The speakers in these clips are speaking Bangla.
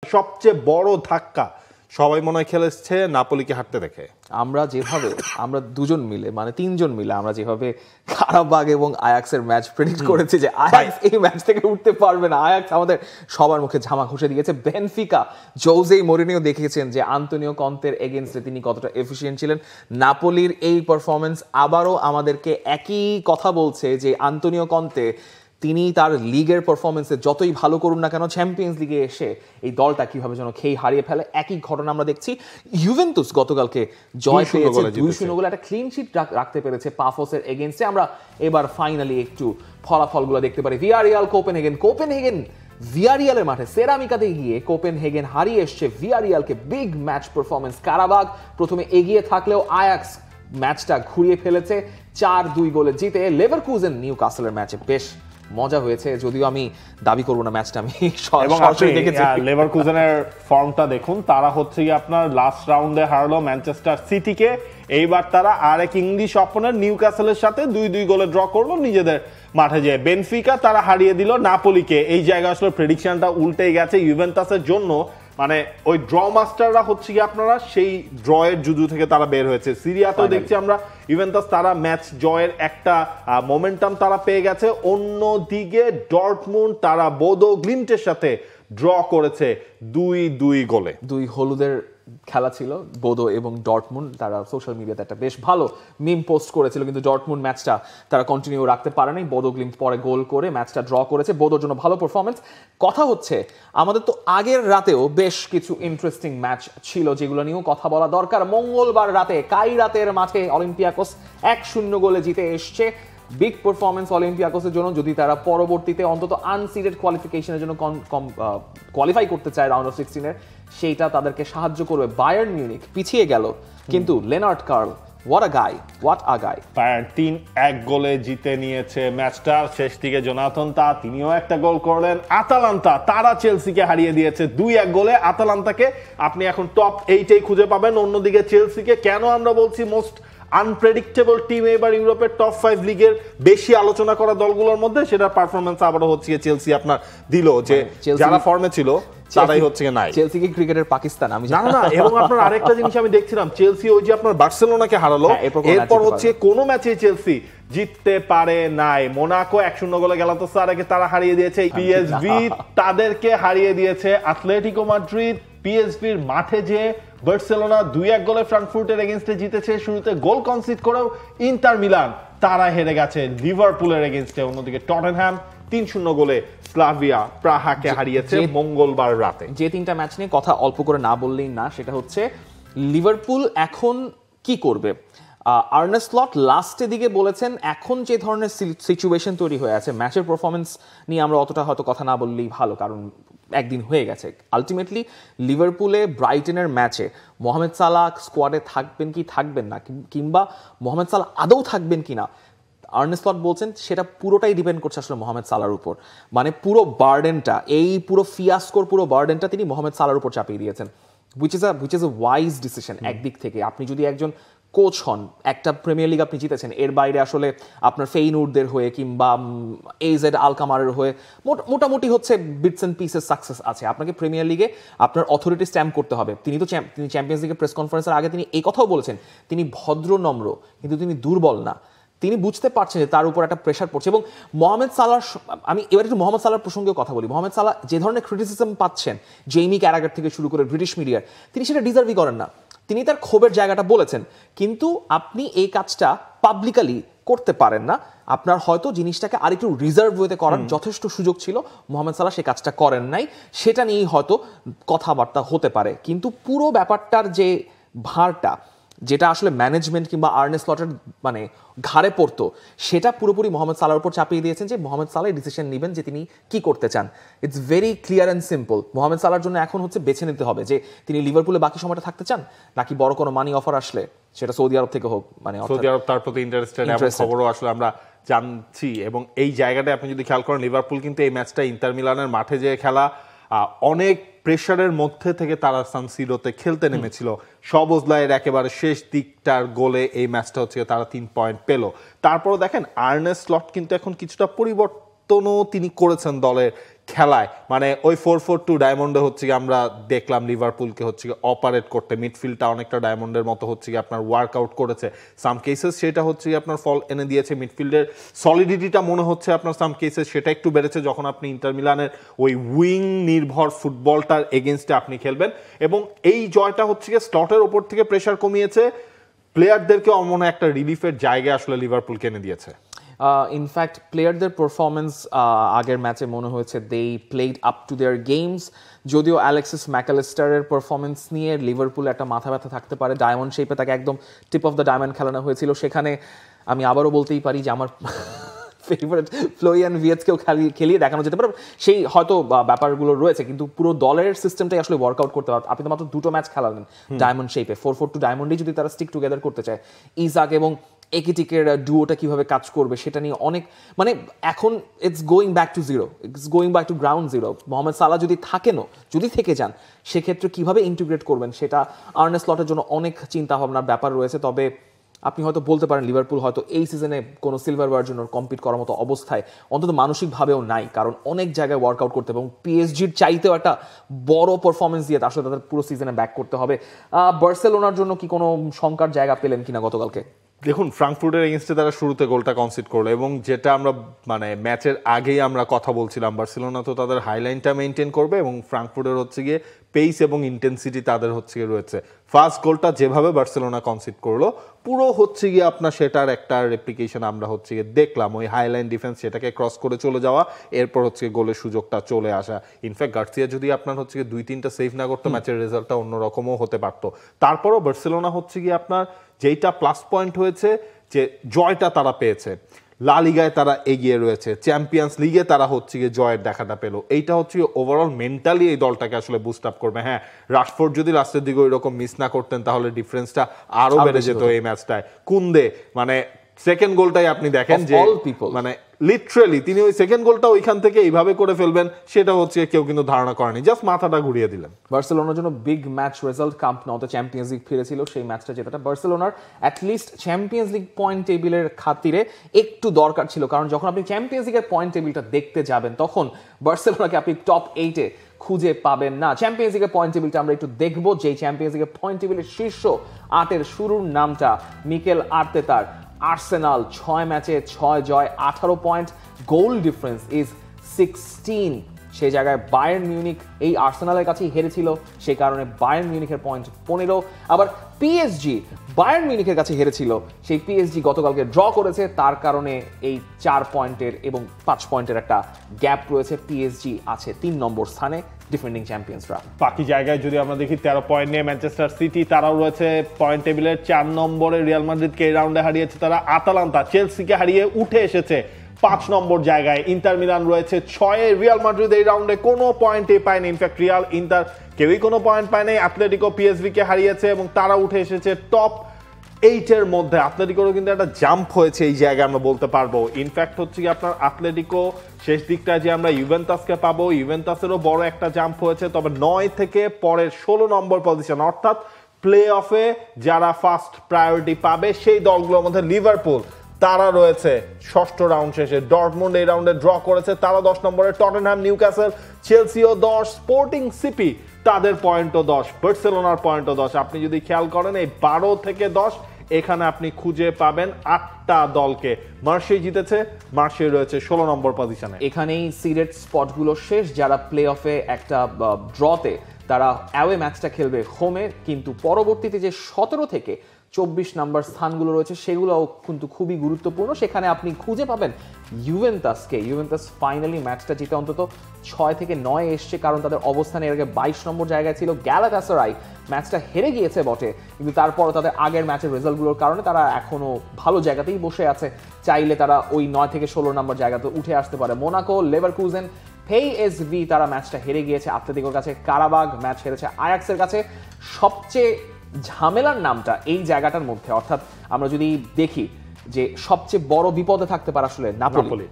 সবচেয়ে বড় ধাক্কা সবাই মনে হয় খেলেছে নাপোলিকে হারতে দেখে। আমরা দুজন মিলে মানে তিনজন মিলে আমরা যেভাবে কারাবাগ এবং আয়াক্সের ম্যাচ প্রেডিক্ট করেছি যে আয়াক্স এই ম্যাচ থেকে উঠতে পারবে না, আয়াক্স আমাদের সবার মুখে ঝামা ঘষে দিয়েছে। বেনফিকা জোজে মরিনিও দেখিয়েছেন যে আন্তোনিও কন্তের এগেইনস্টে তিনি কতটা এফিশিয়েন্ট ছিলেন। নাপোলির এই পারফরমেন্স আবারও আমাদেরকে একই কথা বলছে যে আন্তোনিও কন্তে তিনি তার লিগের পারফরমেন্সে যতই ভালো করুন না কেন, চ্যাম্পিয়ন্স লিগে এসে এই দলটা কিভাবে যেন খেয়ে হারিয়ে ফেলে। একই ঘটনা আমরা দেখছি ইউভেন্তুস গতকালকে জয় পেয়েছে 2-0 গোলে, একটা ক্লিন শিট রাখতে পেরেছে পাফোসের এগেইনস্টে। আমরা এবার ফাইনালি একটু ফলাফলগুলো দেখতে পারি। ভিয়ারিয়াল কোপেনহেগেন ভিয়ারিয়ালের মাঠে সেরামিকাতে গিয়ে কোপেনহেগেন হারিয়ে এসছে ভিয়ারিয়ালকে। Big match performance. কারাবাগ প্রথমে এগিয়ে থাকলেও আয়াক্স ম্যাচটা ঘুরিয়ে ফেলেছে 4-2 গোলে জিতে। লেভারকুজেন নিউক্যাসলের ম্যাচে বেশ মজা হয়েছে, যদিও আমি দাবি করবো না ম্যাচটা আমি সরাসরি দেখেছি। লেভারকুজেনের ফর্মটা দেখুন, তারা হচ্ছে কি আপনার লাস্ট রাউন্ডে হারলো ম্যানচেস্টার সিটিকে। এইবার তারা আরেক ইংলিশ অপোনেন্ট নিউক্যাসলের সাথে 2-2 গোলে ড্র করলো নিজেদের মাঠে যেয়ে। বেনফিকা তারা হারিয়ে দিল নাপোলিকে। এই জায়গায় আসলে প্রেডিকশনটা উল্টে গেছে ইউভেন্টাসের জন্য। মানে ওই ড্র মাস্টাররা হচ্ছে কি আপনারা সেই ড্রয়ের জুজু থেকে তারা বের হয়েছে। সিরিয়াতেও দেখছি আমরা ইউভেন্টাস তারা ম্যাচ জয়ের একটা মোমেন্টাম তারা পেয়ে গেছে। অন্যদিকে ডর্টমুন্ড তারা বোদো গ্লিমটের সাথে ড্র করেছে 2-2 গোলে। 2 হলুদের খেলা ছিল বোদো এবং ডর্টমুন্ড। তারা সোশ্যাল মিডিয়াতে একটা বেশ ভালো মিম পোস্ট করেছিল, কিন্তু ডর্টমুন্ড ম্যাচটা তারা কন্টিনিউ রাখতে পারে নাই। বোদো গ্লিমট পরে গোল করে ম্যাচটা ড্র করেছে। বোদোর জন্য ভালো পারফরমেন্স। কথা হচ্ছে আমাদের তো আগের রাতেও বেশ কিছু ইন্টারেস্টিং ম্যাচ ছিল যেগুলো নিয়েও কথা বলা দরকার। মঙ্গলবার রাতে কাইরাতের মাঠে অলিম্পিয়াকোস 1-0 গোলে জিতে এসছে। বিগ পারফরমেন্স অলিম্পিয়াকোসের জন্য, যদি তারা পরবর্তীতে অন্তত আনসিডেড কোয়ালিফিকেশনের জন্য কোয়ালিফাই করতে চায় রাউন্ড অফ 16-এর, সেইটা তাদেরকে সাহায্য করবে। বায়ার্ন মিউনিখ পিছিয়ে গেল, কিন্তু Lennart Karl what a guy Bayern 3-1 গোলে জিতে নিয়েছে ম্যাচটা। শেষ দিকে জোনাথন তা তিনিও একটা গোল করলেন। আতালান্তা তারা চেলসিকে হারিয়ে দিয়েছে 2-1 গোলে। আতালান্তাকে আপনি এখন টপ 8-এই খুঁজে পাবেন। অন্যদিকে চেলসিকে কেন আমরা বলছি মোস্ট আনপ্রেডিক্টেবল টিম এবার ইউরোপের টপ 5 লিগের বেশি আলোচনা করা দলগুলোর মধ্যে, সেটা পারফরমেন্স আবারও হচ্ছে চেলসি আপনার দিল যে যারা ফর্মে ছিল তারাই হচ্ছে নাই। চেলসি কি ক্রিকেটের পাকিস্তান আমি জানি না। এবং আপনার আরেকটা জিনিস আমি দেখছিলাম, চেলসি ওই যে আপনার বার্সেলোনাকে হারালো, এরপর হচ্ছে কোনো ম্যাচে চেলসি জিততে পারে নাই। মোনাকো 1-0 গোলে গ্যালাতাসারাইকে তারা হারিয়ে দিয়েছে। পিএসভি তাদেরকে হারিয়ে দিয়েছে। আতলেটিকো মাদ্রিদ পিএসভির মাঠে যে বার্সেলোনা 2-1 গোলে ফ্রাঙ্কফুর্টের এগেইনস্টে জিতেছে। শুরুতে গোল কনসিড করেও ইন্টার মিলান তারা হেরে গেছে লিভারপুলের এগেইনস্টে। অন্যদিকে টটেনহ্যাম 3-0 গোলে স্লাভিয়া প্রাহাকে হারিয়েছে মঙ্গলবার রাতে। যে তিনটা ম্যাচ নিয়ে কথা অল্প করে না বললেই না, সেটা হচ্ছে লিভারপুল এখন কি করবে। আর্নে স্লট লাস্টের দিকে বলেছেন এখন যে ধরনের সিচুয়েশন তৈরি হয়ে আছে, ম্যাচের পারফরমেন্স নিয়ে আমরা অতটা হয়তো কথা না বললেই ভালো, কারণ একদিন হয়ে গেছে। আলটিমেটলি লিভারপুলে ব্রাইটনের ম্যাচে মোহামেদ সালাহ স্কোয়াডে থাকবেন কি থাকবেন না, কিংবা মোহামেদ সালাহ আদৌ থাকবেন কি না, আর্নে স্লট বলছেন সেটা পুরোটাই ডিপেন্ড করছে আসলে মোহামেদ সালাহর উপর। মানে পুরো বার্ডেনটা, এই পুরো ফিয়াস্কোর পুরো বার্ডেনটা তিনি মোহামেদ সালাহর উপর চাপিয়ে দিয়েছেন, which is a wise decision. একদিক থেকে আপনি যদি একজন কোচ হন, একটা প্রিমিয়ার লিগ আপনি জিতেছেন, এর বাইরে আসলে আপনার ফেইনুরদের হয়ে কিংবা AZ আলকামারের হয়ে মোটামুটি হচ্ছে বিটস অ্যান্ড পিসেস সাকসেস আছে। আপনাকে প্রিমিয়ার লিগে আপনার অথরিটি স্ট্যাম্প করতে হবে। তিনি চ্যাম্পিয়ন্স লিগের প্রেস কনফারেন্সের আগে তিনি এই কথাও বলেছেন, তিনি ভদ্র নম্র কিন্তু তিনি দুর্বল না। তিনি বুঝতে পারছেন যে তার উপর একটা প্রেশার পড়ছে। এবং মোহামেদ সালাহ, আমি এবার একটু মোহামেদ সালাহর প্রসঙ্গেও কথা বলি। মোহামেদ সালাহ যে ধরনের ক্রিটিসিজম পাচ্ছেন জেইমি ক্যারাগার থেকে শুরু করে ব্রিটিশ মিডিয়ার, তিনি সেটা ডিজার্ভই করেন না। তিনি তার ক্ষোভের জায়গাটা বলেছেন, কিন্তু আপনি এই কাজটা পাবলিকালি করতে পারেন না। আপনার হয়তো জিনিসটাকে আরেকটু রিজার্ভ ওয়েতে করার যথেষ্ট সুযোগ ছিল, মোহামেদ সালাহ সেই কাজটা করেন নাই। সেটা নিয়েই হয়তো কথাবার্তা হতে পারে, কিন্তু পুরো ব্যাপারটার যে ভারটা, যেটা আসলে ম্যানেজমেন্ট কিংবা আর্নে স্লটের মানে ঘাড়ে পড়তো, সেটা পুরোপুরি মোহামেদ সালাহর উপর চাপিয়ে দিয়েছেন যে মোহামেদ সালাহ ডিসিশন নেবেন যে তিনি কি করতে চান। It's very clear and simple. Mohamed সালাহর জন্য এখন হচ্ছে বেছে নিতে হবে যে তিনি লিভারপুলে বাকি সময়টা থাকতে চান, নাকি বড় কোনো মানি অফার আসলে সেটা সৌদি আরব থেকে হোক, মানে সৌদি আরব তার প্রতি ইন্টারেস্টেড, এমন খবরও আসলে আমরা জানছি। এবং এই জায়গাটায় আপনি যদি খেয়াল করেন, লিভারপুল কিন্তু এই ম্যাচটা ইন্টার মিলানের মাঠে যে খেলা, অনেক প্রেশারের মধ্যে থেকে তারা সান সিরোতে খেলতে নেমেছিল। সবজলাইয়ের একেবারে শেষ দিকটার গোলে এই ম্যাচটা হচ্ছে তারা 3 পয়েন্ট পেল। তারপরও দেখেন আর্নে স্লট কিন্তু এখন কিছুটা পরিবর্তনও তিনি করেছেন দলের খেলায় মানে ওই 4-4-2 ডায়মন্ডে হচ্ছে কি আমরা দেখলাম লিভারপুলকে হচ্ছে কি অপারেট করতে, মিডফিল্ডটা অনেকটা ডায়মন্ডের মতো হচ্ছে কি আপনার ওয়ার্কআউট করেছে সাম কেসেস, সেটা হচ্ছে কি আপনার ফল এনে দিয়েছে। মিডফিল্ডের সলিডিটিটা মনে হচ্ছে আপনার সাম কেসেস সেটা একটু বেড়েছে যখন আপনি ইন্টার মিলানের ওই উইং নির্ভর ফুটবলটার এগেনস্টে আপনি খেলবেন, এবং এই জয়টা হচ্ছে কি স্লটের ওপর থেকে প্রেশার কমিয়েছে, প্লেয়ারদেরকে মনে একটা রিলিফের জায়গায় আসলে লিভারপুল এনে দিয়েছে। ইনফ্যাক্ট প্লেয়ারদের পারফরমেন্স আগের ম্যাচে মনে হয়েছে they played up to their games. যদিও অ্যালেক্সিস ম্যাকালিস্টারের পারফরমেন্স নিয়ে লিভারপুল একটা মাথা ব্যথা থাকতে পারে, ডায়মন্ড শেপে তাকে একদম টিপ অফ দ্য ডায়মন্ড খেলানো হয়েছিল, সেখানে আমি আবারও বলতেই পারি যে আমার ফেভারিট ফ্লোরিয়ান ভিয়েতসকেও খেলিয়ে দেখানো যেতে পারে, সেই হয়তো ব্যাপারগুলো রয়েছে, কিন্তু পুরো দলের সিস্টেমটাই আসলে ওয়ার্কআউট করতে পারে। আপনি তো মাত্র 2টো ম্যাচ খেলালেন ডায়মন্ড শেপে, 4-4-2 ডায়মন্ডেই যদি তারা স্টিক টুগেদার করতে চায়, ইজাক এবং একিটিকের ডুওটা কিভাবে কাজ করবে সেটা নিয়ে অনেক মানে এখন it's going back to zero, it's going back to ground zero. Mohammad Salah যদি যদি থেকে যান সেক্ষেত্রে কিভাবে ইন্টিগ্রেট করবেন সেটা আর্নে স্লটের জন্য অনেক চিন্তা ভাবনার ব্যাপার রয়েছে। তবে আপনি হয়তো বলতে পারেন লিভারপুল হয়তো এই সিজনে কোনো সিলভার ভার্জন কম্পিট করার মতো অবস্থায় অন্তত মানসিকভাবেও নাই, কারণ অনেক জায়গায় ওয়ার্কআউট করতে হবে এবং পিএসজির চাইতেও একটা বড় পারফরমেন্স দিয়ে আসলে তাদের পুরো সিজনে ব্যাক করতে হবে। বার্সেলোনার জন্য কি কোনো শঙ্কার জায়গা পেলেন কিনা গতকালকে? দেখুন, ফ্রাঙ্কফুর্টের এগেইনস্টে তারা শুরুতে গোলটা কনসিড করলো, এবং যেটা আমরা মানে ম্যাচের আগেই আমরা কথা বলছিলাম, বার্সেলোনা তো তাদের হাইলাইনটা মেনটেন করবে এবং ফ্রাঙ্কফুর্টের হচ্ছে গিয়ে পেস এবং ইন্টেন্সিটি তাদের হচ্ছে গিয়ে রয়েছে। ফার্স্ট গোলটা যেভাবে বার্সেলোনা কনসিড করলো পুরো হচ্ছে গিয়ে আপনার সেটার একটা রেপ্লিকেশন আমরা হচ্ছে গিয়ে দেখলাম, ওই হাইলাইন ডিফেন্স সেটাকে ক্রস করে চলে যাওয়া, এরপর হচ্ছে গোলের সুযোগটা চলে আসা। ইনফ্যাক্ট গার্সিয়া যদি আপনার হচ্ছে গিয়ে 2-3টা সেভ না করতো ম্যাচের রেজাল্টটা অন্যরকমও হতে পারতো। তারপরও বার্সেলোনা হচ্ছে গিয়ে আপনার যেইটা প্লাস পয়েন্ট হয়েছে যে জয়টা তারা পেয়েছে, লা লিগায় তারা এগিয়ে রয়েছে, চ্যাম্পিয়ন্স লিগে তারা হচ্ছে গিয়ে জয়ের দেখাটা পেলো, এইটা হচ্ছে ওভারঅল মেন্টালি এই দলটাকে আসলে বুস্ট আপ করবে। হ্যাঁ, রাশফোর্ড যদি লাস্টের দিকে ওইরকম মিস না করতেন তাহলে ডিফারেন্সটা আরো বেড়ে যেত এই ম্যাচটায়। কুন্দে মানে সেকেন্ড গোলটাই আপনি দেখেন যে মানে লিটারালি তিনি ওই সেকেন্ড গোলটা ওইখান থেকে এইভাবে করে ফেলবেন সেটা হচ্ছে কেউ কিন্তু ধারণা করেনি, জাস্ট মাথাটা ঘুরিয়ে দিলেন। বার্সেলোনার জন্য বিগ ম্যাচ রেজাল্ট, কাম্প নউতে চ্যাম্পিয়ন্স লিগ ফিরেছিল সেই ম্যাচটা, যেটা বার্সেলোনার অ্যাটলিস্ট চ্যাম্পিয়ন্স লিগ পয়েন্ট টেবিলের খাতিরে একটু দরকার ছিল, কারণ যখন আপনি চ্যাম্পিয়ন্স লিগের পয়েন্ট টেবিলটা দেখতে যাবেন তখন বার্সেলোনাকে আপনি টপ 8-এ খুঁজে পাবেন না। চ্যাম্পিয়ন্স লিগের পয়েন্ট টেবিলটা আমরা একটু দেখবো, যেই চ্যাম্পিয়ন্স লিগের পয়েন্ট টেবিলের শীর্ষ 8-এর শুরুর নামটা মিকেল আর্তেতার। আর্সেনাল 6 ম্যাচে 6 জয়, 18 পয়েন্ট, গোল ডিফারেন্স ইজ 16। সেই জায়গায় বায়ার্ন মিউনিক এই আর্সেনালের কাছেই হেরেছিল, সেই কারণে বায়ার্ন মিউনিকের পয়েন্ট 15। আবার পিএসজি বায়ার্ন মিউনিকের কাছে হেরেছিল, সেই পিএসজি গতকালকে ড্র করেছে, তার কারণে এই 4 পয়েন্টের এবং 5 পয়েন্টের একটা গ্যাপ রয়েছে। পিএসজি আছে 3 নম্বর স্থানে, ডিফেন্ডিং চ্যাম্পিয়ন্সরা। বাকি জায়গায় যদি আমরা দেখি 13 পয়েন্ট নিয়ে ম্যানচেস্টার সিটি, তারাও রয়েছে পয়েন্ট টেবিলের 4 নম্বরে। রিয়াল মাদ্রিদকে এই রাউন্ডে হারিয়েছে তারা, আতালান্তা চেলসিকে হারিয়ে উঠে এসেছে 5 নম্বর জায়গায়। ইন্টার মিলান রয়েছে 6-এ, রিয়াল মাদ্রিদ এই রাউন্ডে কোনো পয়েন্টই পায়নি, ইনফ্যাক্ট রিয়াল ইন্টার কেউই কোনো পয়েন্ট পায়নি। অ্যাটলেটিকো পিএসভি কে হারিয়েছে এবং তারা উঠে এসেছে টপ 8-এর মধ্যে। অ্যাটলেটিকোরও কিন্তু একটা জাম্প হয়েছে এই জায়গায় আমরা বলতে পারবো। ইনফ্যাক্ট হচ্ছে কি আপনার অ্যাটলেটিকো শেষ দিকটা যে আমরা ইউভেন্টাসকে পাবো, ইউভেন্টাসেরও বড় একটা জাম্প হয়েছে, তবে 9 থেকে পরের 16 নম্বর পজিশন, অর্থাৎ প্লে অফে যারা ফার্স্ট প্রায়োরিটি পাবে সেই দলগুলোর মধ্যে লিভারপুল তারা রয়েছে 6ষ্ঠ রাউন্ড শেষে। ডর্টমুন্ড এই রাউন্ডে ড্র করেছে, তারা 10 নম্বরে। টটেনহ্যাম, নিউক্যাসল, চেলসিও 10, স্পোর্টিং সিপি তাদের পয়েন্টও 10, বার্সেলোনার পয়েন্টও 10। আপনি যদি খেয়াল করেন এই 12 থেকে 10 এখানে আপনি খুঁজে পাবেন 8টা দলকে। মার্সি জিতেছে, মার্সি রয়েছে 16 নম্বর পজিশনে। এখানেই সিডেড স্পটগুলো শেষ, যারা প্লে অফে একটা ড্রতে তারা অ্যাওয়ে ম্যাচটা খেলবে হোমে, কিন্তু পরবর্তীতে যে 17 থেকে 24 নাম্বার স্থানগুলো রয়েছে সেগুলোও কিন্তু খুবই গুরুত্বপূর্ণ। সেখানে আপনি খুঁজে পাবেন ইউভেন্টাসকে। ইউভেন্টাস ফাইনালি ম্যাচটা জিতে অন্তত 6 থেকে 9 এসছে, কারণ তাদের অবস্থানে এর আগে 22 নম্বর জায়গায় ছিল। গ্যালাতাসারাই ম্যাচটা হেরে গিয়েছে বটে, কিন্তু তারপরও তাদের আগের ম্যাচের রেজাল্টগুলোর কারণে তারা এখনো ভালো জায়গাতেই বসে আছে, চাইলে তারা ওই 9 থেকে 16 নম্বর জায়গাতে উঠে আসতে পারে। মোনাকো, লেভারকুজেন, পিএসভি তারা ম্যাচটা হেরে গিয়েছে আতলেতিকোর কাছে। কারাবাগ ম্যাচ হেরেছে আয়াক্সের কাছে। সবচেয়ে ঝামেলার নামটা এই জায়গাটার মধ্যে, অর্থাৎ আমরা যদি দেখি যে সবচেয়ে বড় বিপদে থাকতে পারে আসলে নাপোলি।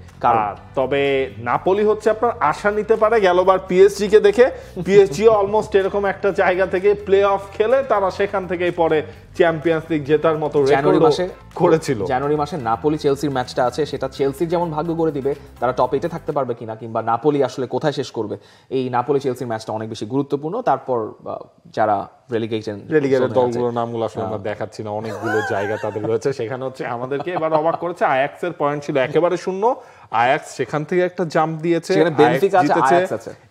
তবে নাপোলি হচ্ছে আপনার আশা নিতে পারে গেলবার পিএসজি কে দেখে, পিএসজি অলমোস্ট এরকম একটা জায়গা থেকে প্লে অফ খেলে তারা সেখান থেকেই পরে চ্যাম্পিয়ন্স লিগ জেতার মতো রেকর্ড করেছিল। জানুয়ারি মাসে নাপোলি চেলসির ম্যাচটা আছে, সেটা চেলসির যেমন ভাগ্য করে দিবে তারা টপ 8-এ থাকতে পারবে কিনা, কিংবা নাপোলি আসলে কোথায় শেষ করবে। এই নাপোলি চেলসির ম্যাচটা অনেক বেশি গুরুত্বপূর্ণ। তারপর যারা রেলিগেটেড দলগুলোর নামগুলো আসলে আমরা দেখাচ্ছি না, অনেকগুলো জায়গা তাদের রয়েছে। সেখানে হচ্ছে আমাদেরকে এবার অবাক করেছে, আয়াক্স এর পয়েন্ট ছিল একেবারে শূন্য, আয়াক্স সেখান থেকে একটা জাম্প দিয়েছে,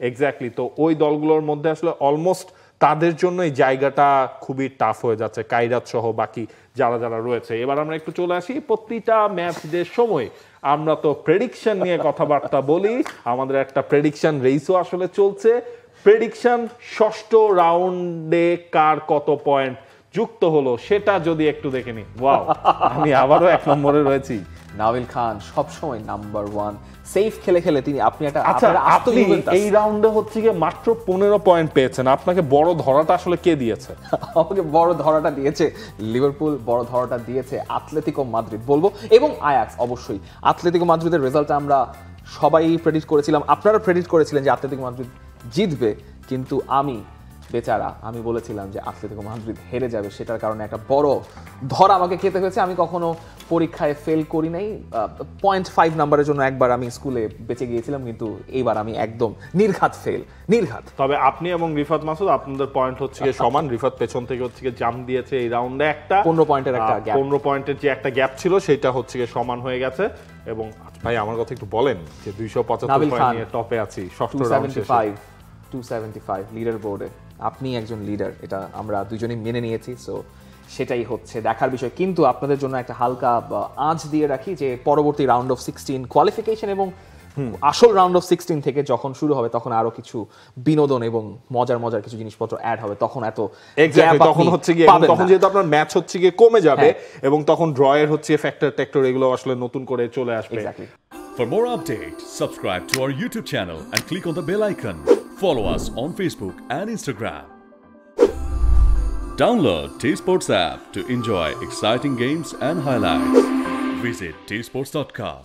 এক্স্যাক্টলি। তো ওই দলগুলোর মধ্যে আসলে অলমোস্ট তাদের জন্য এই জায়গাটা খুবই টাফ হয়ে যাচ্ছে, কাইরাত সহ বাকি যারা যারা রয়েছে। এবার আমরা একটু চলে আসি প্রতিটা ম্যাচ ডের সময় আমরা তো প্রেডিকশন নিয়ে কথাবার্তা বলি, আমাদের একটা প্রেডিকশন রেসও আসলে চলছে। প্রেডিকশন ষষ্ঠ রাউন্ডে কার কত পয়েন্ট যুক্ত হলো সেটা যদি একটু দেখে নি। ওয়াও, আমি আবারও 1 নম্বরে রয়েছি। নাবিল খান সবসময় নাম্বার 1, সেফ খেলে খেলে তিনি আপনি একটা আপনি এই রাউন্ডে হচ্ছে গিয়ে মাত্র 15 পয়েন্ট পেয়েছেন। আপনাকে বড় ধরাটা আসলে কে দিয়েছে? আমাকে বড় ধরাটা দিয়েছে লিভারপুল, বড় ধরাটা দিয়েছে আতলেতিকো মাদ্রিদ বলবো, এবং আয়াক্স। অবশ্যই আতলেতিকো মাদ্রিদের রেজাল্ট আমরা সবাই প্রেডিক্ট করেছিলাম, আপনারা প্রেডিক্ট করেছিলেন যে আতলেতিকো মাদ্রিদ জিতবে, কিন্তু আমি বলেছিলাম যে আতলেতিকো মাদ্রিদ হেরে যাবে। সেটার কারণে একটা বড় ধরা আমাকে খেতে হয়েছে। আমি কখনো পরীক্ষায় ফেল করি নাই, 0.5 নাম্বারের জন্য একবার আমি স্কুলে বেঁচে গিয়েছিলাম, কিন্তু এইবার আমি একদম নির্ঘাত ফেল, নির্ঘাত। তবে আপনি এবং রিফাত মাসুদ আপনাদের পয়েন্ট হচ্ছে গিয়ে সমান। রিফাত পেছন থেকে হচ্ছে গিয়ে জাম্প দিয়েছে এই রাউন্ডে, একটা 15 পয়েন্টের একটা গ্যাপ, 15 পয়েন্টের যে একটা গ্যাপ ছিল সেটা হচ্ছে গিয়ে সমান হয়ে গেছে। এবং ভাই আমার কথা একটু বলেন যে 275 পয়েন্ট নিয়ে টপে আছি ষষ্ঠ রাউন্ড শেষে। 275 লিডার বোর্ডে, আপনি একজন লিডার, এটা আমরা দুজনেই মেনে নিয়েছি। সো সেটাই হচ্ছে দেখার বিষয়। কিন্তু আপনাদের জন্য একটা হালকা আঁচ দিয়ে রাখি যে পরবর্তী রাউন্ড অফ 16 কোয়ালিফিকেশন এবং আসল রাউন্ড অফ 16 থেকে যখন শুরু হবে তখন আরো কিছু বিনোদন এবং মজার কিছু জিনিসপত্র অ্যাড হবে। তখন এত তখন হচ্ছে গিয়ে তখন যেহেতু আপনার ম্যাচ হচ্ছে গিয়ে কমে যাবে এবং তখন ড্রয়ের হচ্ছে ফ্যাক্টর এগুলো আসলে নতুন করে চলে আসবে। For more updates, subscribe to our YouTube channel and click on the bell icon. Follow us on Facebook and Instagram. Download T-Sports app to enjoy exciting games and highlights. Visit tsports.com.